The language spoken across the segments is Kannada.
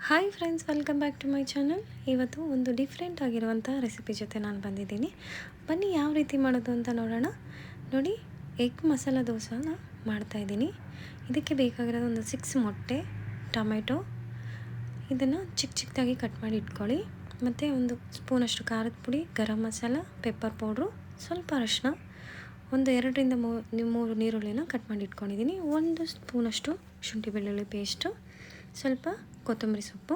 Hi friends, welcome back to my channel. ಇವತ್ತು ಒಂದು ಡಿಫ್ರೆಂಟ್ ಆಗಿರುವಂಥ ರೆಸಿಪಿ ಜೊತೆ ನಾನು ಬಂದಿದ್ದೀನಿ. ಬನ್ನಿ ಯಾವ ರೀತಿ ಮಾಡೋದು ಅಂತ ನೋಡೋಣ. ನೋಡಿ, ಎಗ್ ಮಸಾಲ ದೋಸೆನ ಮಾಡ್ತಾಯಿದ್ದೀನಿ. ಇದಕ್ಕೆ ಬೇಕಾಗಿರೋದು ಒಂದು 6 ಮೊಟ್ಟೆ, ಟೊಮೆಟೊ, ಇದನ್ನು ಚಿಕ್ಕ ಚಿಕ್ಕದಾಗಿ ಕಟ್ ಮಾಡಿ ಇಟ್ಕೊಳ್ಳಿ. ಮತ್ತು ಒಂದು ಸ್ಪೂನಷ್ಟು ಖಾರದ ಪುಡಿ, ಗರಂ ಮಸಾಲ, ಪೆಪ್ಪರ್ ಪೌಡ್ರು, ಸ್ವಲ್ಪ ಅರಿಶಿನ, ಒಂದು 2ರಿಂದ 3 ನೀರುಳ್ಳಿನ ಕಟ್ ಮಾಡಿ ಇಟ್ಕೊಂಡಿದ್ದೀನಿ. 1 ಸ್ಪೂನಷ್ಟು ಶುಂಠಿ ಬೆಳ್ಳುಳ್ಳಿ ಪೇಸ್ಟು, ಸ್ವಲ್ಪ ಕೊತ್ತಂಬರಿ ಸೊಪ್ಪು.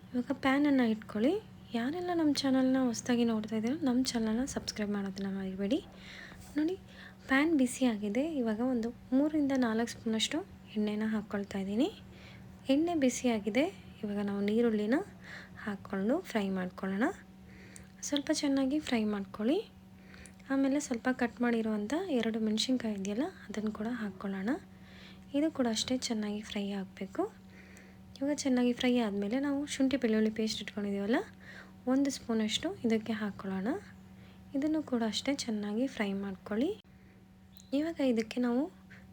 ಇವಾಗ ಪ್ಯಾನನ್ನು ಇಟ್ಕೊಳ್ಳಿ. ಯಾರೆಲ್ಲ ನಮ್ಮ ಚಾನಲ್ನ ಹೊಸದಾಗಿ ನೋಡ್ತಾ ಇದ್ದೀರೋ ನಮ್ಮ ಚಾನಲ್ನ ಸಬ್ಸ್ಕ್ರೈಬ್ ಮಾಡೋದನ್ನ ಮರಿಬೇಡಿ. ನೋಡಿ, ಪ್ಯಾನ್ ಬಿಸಿ ಆಗಿದೆ. ಇವಾಗ ಒಂದು 3ರಿಂದ 4 ಸ್ಪೂನಷ್ಟು ಎಣ್ಣೆನ ಹಾಕ್ಕೊಳ್ತಾ ಇದ್ದೀನಿ. ಎಣ್ಣೆ ಬಿಸಿಯಾಗಿದೆ. ಇವಾಗ ನಾವು ನೀರುಳ್ಳಿನ ಹಾಕ್ಕೊಂಡು ಫ್ರೈ ಮಾಡ್ಕೊಳ್ಳೋಣ. ಸ್ವಲ್ಪ ಚೆನ್ನಾಗಿ ಫ್ರೈ ಮಾಡ್ಕೊಳ್ಳಿ. ಆಮೇಲೆ ಸ್ವಲ್ಪ ಕಟ್ ಮಾಡಿರುವಂಥ 2 ಮೆಣಸಿನ್ಕಾಯಿ ಇದೆಯಲ್ಲ, ಅದನ್ನು ಕೂಡ ಹಾಕ್ಕೊಳ್ಳೋಣ. ಇದು ಕೂಡ ಅಷ್ಟೇ ಚೆನ್ನಾಗಿ ಫ್ರೈ ಆಗಬೇಕು. ಇವಾಗ ಚೆನ್ನಾಗಿ ಫ್ರೈ ಆದಮೇಲೆ ನಾವು ಶುಂಠಿ ಬೆಳ್ಳುಳ್ಳಿ ಪೇಸ್ಟ್ ಇಟ್ಕೊಂಡಿದ್ದೀವಲ್ಲ, 1 ಸ್ಪೂನಷ್ಟು ಇದಕ್ಕೆ ಹಾಕ್ಕೊಳ್ಳೋಣ. ಇದನ್ನು ಕೂಡ ಅಷ್ಟೇ ಚೆನ್ನಾಗಿ ಫ್ರೈ ಮಾಡ್ಕೊಳ್ಳಿ. ಇವಾಗ ಇದಕ್ಕೆ ನಾವು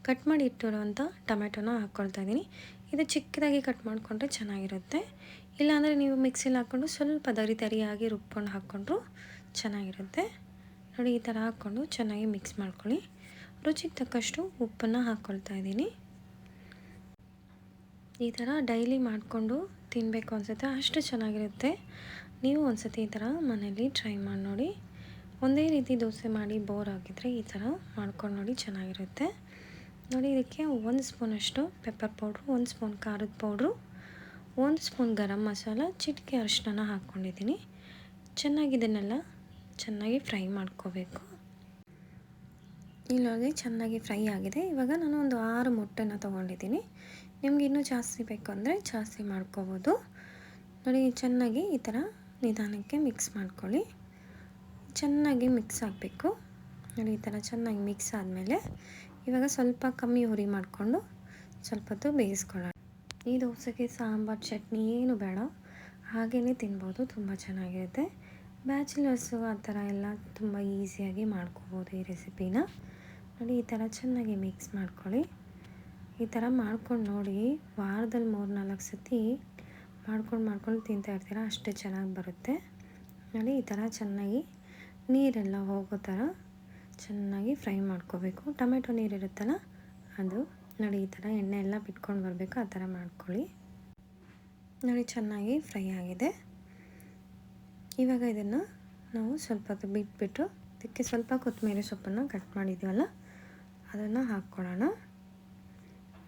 ಕಟ್ ಮಾಡಿ ಇಟ್ಟಿರುವಂಥ ಟೊಮೆಟೊನ ಹಾಕ್ಕೊಳ್ತಾ ಇದ್ದೀನಿ. ಇದು ಚಿಕ್ಕದಾಗಿ ಕಟ್ ಮಾಡಿಕೊಂಡ್ರೆ ಚೆನ್ನಾಗಿರುತ್ತೆ. ಇಲ್ಲಾಂದರೆ ನೀವು ಮಿಕ್ಸಿಲಿ ಹಾಕ್ಕೊಂಡು ಸ್ವಲ್ಪ ತರಿಯಾಗಿ ರುಬ್ಕೊಂಡು ಹಾಕ್ಕೊಂಡ್ರು ಚೆನ್ನಾಗಿರುತ್ತೆ. ನೋಡಿ, ಈ ಥರ ಹಾಕ್ಕೊಂಡು ಚೆನ್ನಾಗಿ ಮಿಕ್ಸ್ ಮಾಡ್ಕೊಳ್ಳಿ. ರುಚಿಗೆ ತಕ್ಕಷ್ಟು ಉಪ್ಪನ್ನು ಹಾಕ್ಕೊಳ್ತಾ ಇದ್ದೀನಿ. ಈ ಥರ ಡೈಲಿ ಮಾಡಿಕೊಂಡು ತಿನ್ನಬೇಕು ಅನಿಸುತ್ತೆ, ಅಷ್ಟು ಚೆನ್ನಾಗಿರುತ್ತೆ. ನೀವು ಒಂದು ಸತಿ ಈ ಥರ ಮನೇಲಿ ಟ್ರೈ ಮಾಡಿ ನೋಡಿ. ಒಂದೇ ರೀತಿ ದೋಸೆ ಮಾಡಿ ಬೋರ್ ಆಗಿದ್ದರೆ ಈ ಥರ ಮಾಡ್ಕೊಂಡು ನೋಡಿ, ಚೆನ್ನಾಗಿರುತ್ತೆ. ನೋಡಿ, ಇದಕ್ಕೆ 1 ಸ್ಪೂನಷ್ಟು ಪೆಪ್ಪರ್ ಪೌಡ್ರು, 1 ಸ್ಪೂನ್ ಖಾರದ ಪೌಡ್ರು, 1 ಸ್ಪೂನ್ ಗರಂ ಮಸಾಲ, ಚಿಟಿಕೆ ಅರಿಶಿನ ಹಾಕ್ಕೊಂಡಿದ್ದೀನಿ. ಇದನ್ನೆಲ್ಲ ಚೆನ್ನಾಗಿ ಫ್ರೈ ಮಾಡ್ಕೋಬೇಕು. ಇಲ್ಲೋಗಿ ಚೆನ್ನಾಗಿ ಫ್ರೈ ಆಗಿದೆ. ಇವಾಗ ನಾನು ಒಂದು 6 ಮೊಟ್ಟೆನ ತೊಗೊಂಡಿದ್ದೀನಿ. ನಿಮ್ಗೆ ಇನ್ನೂ ಜಾಸ್ತಿ ಬೇಕು ಅಂದರೆ ಜಾಸ್ತಿ ಮಾಡ್ಕೋಬೋದು. ನೋಡಿ, ಚೆನ್ನಾಗಿ ಈ ಥರ ನಿಧಾನಕ್ಕೆ ಮಿಕ್ಸ್ ಮಾಡ್ಕೊಳ್ಳಿ. ಚೆನ್ನಾಗಿ ಮಿಕ್ಸ್ ಆಗಬೇಕು. ನೋಡಿ, ಈ ಥರ ಚೆನ್ನಾಗಿ ಮಿಕ್ಸ್ ಆದಮೇಲೆ ಇವಾಗ ಸ್ವಲ್ಪ ಕಮ್ಮಿ ಉರಿ ಮಾಡಿಕೊಂಡು ಸ್ವಲ್ಪ ಹೊತ್ತು ಬೇಯಿಸ್ಕೊಳ್ಳೋಣ. ಈ ದೋಸೆಗೆ ಸಾಂಬಾರು ಚಟ್ನಿ ಏನು ಬೇಡ, ಹಾಗೇ ತಿನ್ಬೋದು, ತುಂಬ ಚೆನ್ನಾಗಿರುತ್ತೆ. ಬ್ಯಾಚುಲರ್ಸು ಆ ಥರ ಎಲ್ಲ ತುಂಬ ಈಸಿಯಾಗಿ ಮಾಡ್ಕೋಬೋದು ಈ ರೆಸಿಪಿನ. ನೋಡಿ, ಈ ಥರ ಚೆನ್ನಾಗಿ ಮಿಕ್ಸ್ ಮಾಡ್ಕೊಳ್ಳಿ. ಈ ಥರ ಮಾಡ್ಕೊಂಡು ನೋಡಿ, ವಾರದಲ್ಲಿ 3-4 ಸತಿ ಮಾಡ್ಕೊಂಡು ತಿಂತಾ ಇರ್ತೀರ, ಅಷ್ಟೇ ಚೆನ್ನಾಗಿ ಬರುತ್ತೆ. ನೋಡಿ, ಈ ಥರ ಚೆನ್ನಾಗಿ ನೀರೆಲ್ಲ ಹೋಗೋ ಥರ ಚೆನ್ನಾಗಿ ಫ್ರೈ ಮಾಡ್ಕೋಬೇಕು. ಟೊಮೆಟೊ ನೀರಿರುತ್ತಲ್ಲ ಅದು. ನೋಡಿ, ಈ ಥರ ಎಣ್ಣೆ ಎಲ್ಲ ಬಿಟ್ಕೊಂಡು ಬರಬೇಕು, ಆ ಥರ ಮಾಡ್ಕೊಳ್ಳಿ. ನೋಡಿ, ಚೆನ್ನಾಗಿ ಫ್ರೈ ಆಗಿದೆ. ಇವಾಗ ಇದನ್ನು ನಾವು ಸ್ವಲ್ಪ ಹೊತ್ತು ಬಿಟ್ಬಿಟ್ಟು ಇದಕ್ಕೆ ಸ್ವಲ್ಪ ಕೊತ್ತಂಬರಿ ಸೊಪ್ಪನ್ನು ಕಟ್ ಮಾಡಿದ್ದೀವಲ್ಲ, ಅದನ್ನು ಹಾಕ್ಕೊಳ್ಳೋಣ.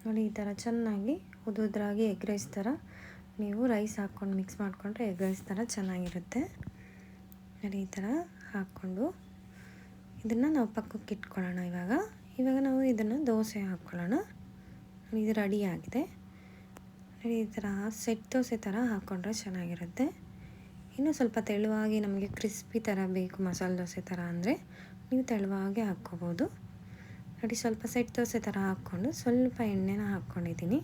ನೋಡಿ, ಈ ಥರ ಚೆನ್ನಾಗಿ ಉದುರಾಗಿ ಎಗ್ ರೈಸ್ ಥರ ನೀವು ರೈಸ್ ಹಾಕ್ಕೊಂಡು ಮಿಕ್ಸ್ ಮಾಡಿಕೊಂಡ್ರೆ ಎಗ್ ರೈಸ್ ಥರ ಚೆನ್ನಾಗಿರುತ್ತೆ. ನೋಡಿ, ಈ ಥರ ಹಾಕ್ಕೊಂಡು ಇದನ್ನು ನಾವು ಪಕ್ಕಕ್ಕೆ ಇಟ್ಕೊಳ್ಳೋಣ. ಇವಾಗ ನಾವು ಇದನ್ನು ದೋಸೆ ಹಾಕ್ಕೊಳ್ಳೋಣ. ಇದು ರೆಡಿ ಆಗಿದೆ. ನೋಡಿ, ಈ ಥರ ಸೆಟ್ ದೋಸೆ ಥರ ಹಾಕ್ಕೊಂಡ್ರೆ ಚೆನ್ನಾಗಿರುತ್ತೆ. ಇನ್ನೂ ಸ್ವಲ್ಪ ತೆಳುವಾಗಿ ನಮಗೆ ಕ್ರಿಸ್ಪಿ ಥರ ಬೇಕು, ಮಸಾಲೆ ದೋಸೆ ಥರ ಅಂದರೆ ನೀವು ತೆಳುವಾಗಿ ಹಾಕ್ಕೋಬೋದು. ನೋಡಿ, ಸ್ವಲ್ಪ ಸೆಟ್ ದೋಸೆ ಥರ ಹಾಕ್ಕೊಂಡು ಸ್ವಲ್ಪ ಎಣ್ಣೆನ ಹಾಕ್ಕೊಂಡಿದ್ದೀನಿ.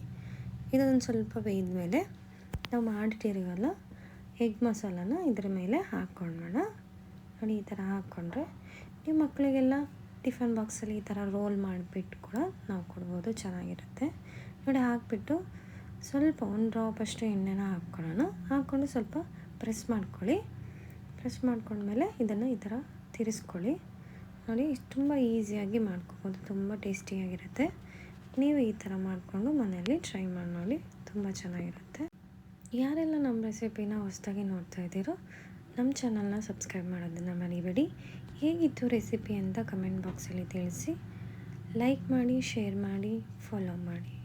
ಇದೊಂದು ಸ್ವಲ್ಪ ಬೇಯ್ದ ಮೇಲೆ ನಾವು ಮಾಡಿಟ್ಟಿರೋಲ್ಲ ಎಗ್ ಮಸಾಲನ ಇದ್ರ ಮೇಲೆ ಹಾಕ್ಕೊಳ್ಳೋಣ. ನೋಡಿ, ಈ ಥರ ಹಾಕ್ಕೊಂಡ್ರೆ ನೀವು ಮಕ್ಕಳಿಗೆಲ್ಲ ಟಿಫನ್ ಬಾಕ್ಸಲ್ಲಿ ಈ ಥರ ರೋಲ್ ಮಾಡಿಬಿಟ್ಟು ಕೂಡ ನಾವು ಕೊಡ್ಬೋದು, ಚೆನ್ನಾಗಿರುತ್ತೆ. ನೋಡಿ, ಹಾಕ್ಬಿಟ್ಟು ಸ್ವಲ್ಪ 1 ಡ್ರಾಪ್ ಅಷ್ಟು ಎಣ್ಣೆನ ಹಾಕ್ಕೊಳ್ಳೋಣ. ಹಾಕ್ಕೊಂಡು ಸ್ವಲ್ಪ ಪ್ರೆಸ್ ಮಾಡ್ಕೊಳ್ಳಿ. ಪ್ರೆಸ್ ಮಾಡ್ಕೊಂಡ್ಮೇಲೆ ಇದನ್ನು ಈ ಥರ ತಿರ್ಸ್ಕೊಳ್ಳಿ. ನೋಡಿ, ತುಂಬ ಈಸಿಯಾಗಿ ಮಾಡ್ಕೋಬೋದು, ತುಂಬ ಟೇಸ್ಟಿಯಾಗಿರುತ್ತೆ. ನೀವು ಈ ಥರ ಮಾಡಿಕೊಂಡು ಮನೆಯಲ್ಲಿ ಟ್ರೈ ಮಾಡಿ ನೋಡಿ, ತುಂಬ ಚೆನ್ನಾಗಿರುತ್ತೆ. ಯಾರೆಲ್ಲ ನಮ್ಮ ರೆಸಿಪಿನ ಹೊಸದಾಗಿ ನೋಡ್ತಾ ಇದ್ದೀರೋ ನಮ್ಮ ಚಾನಲ್ನ ಸಬ್ಸ್ಕ್ರೈಬ್ ಮಾಡೋದನ್ನು ಮರಿಬೇಡಿ. ಹೇಗಿತ್ತು ರೆಸಿಪಿ ಅಂತ ಕಮೆಂಟ್ ಬಾಕ್ಸಲ್ಲಿ ತಿಳಿಸಿ. ಲೈಕ್ ಮಾಡಿ, ಶೇರ್ ಮಾಡಿ, ಫಾಲೋ ಮಾಡಿ.